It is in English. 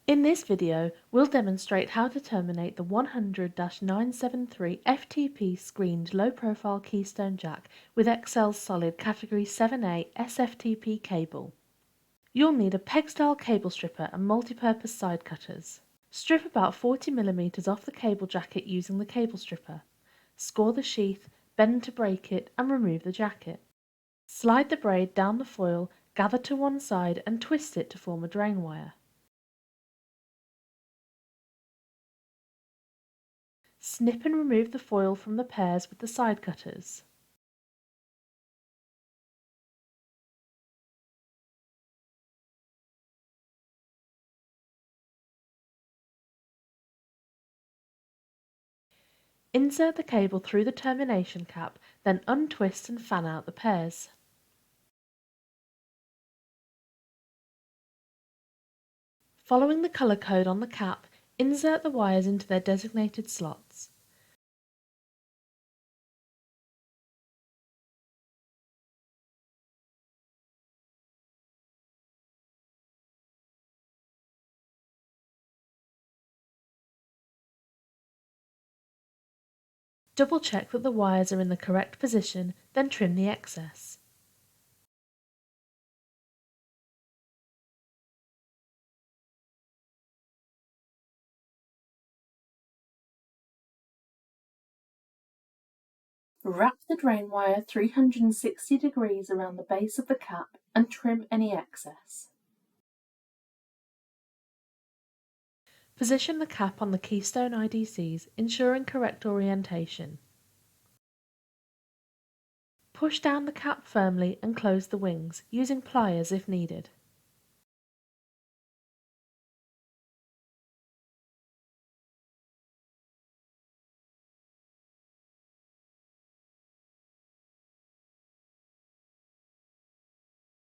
In this video, we'll demonstrate how to terminate the 100-973 FTP screened low-profile keystone jack with Excel's solid Category 7A SFTP cable. You'll need a peg-style cable stripper and multi-purpose side cutters. Strip about 40mm off the cable jacket using the cable stripper. Score the sheath, bend to break it, and remove the jacket. Slide the braid down the foil, gather to one side, and twist it to form a drain wire. Snip and remove the foil from the pairs with the side cutters. Insert the cable through the termination cap, then untwist and fan out the pairs. Following the colour code on the cap, insert the wires into their designated slots. Double check that the wires are in the correct position, then trim the excess. Wrap the drain wire 360 degrees around the base of the cap and trim any excess. Position the cap on the keystone IDCs, ensuring correct orientation. Push down the cap firmly and close the wings, using pliers if needed.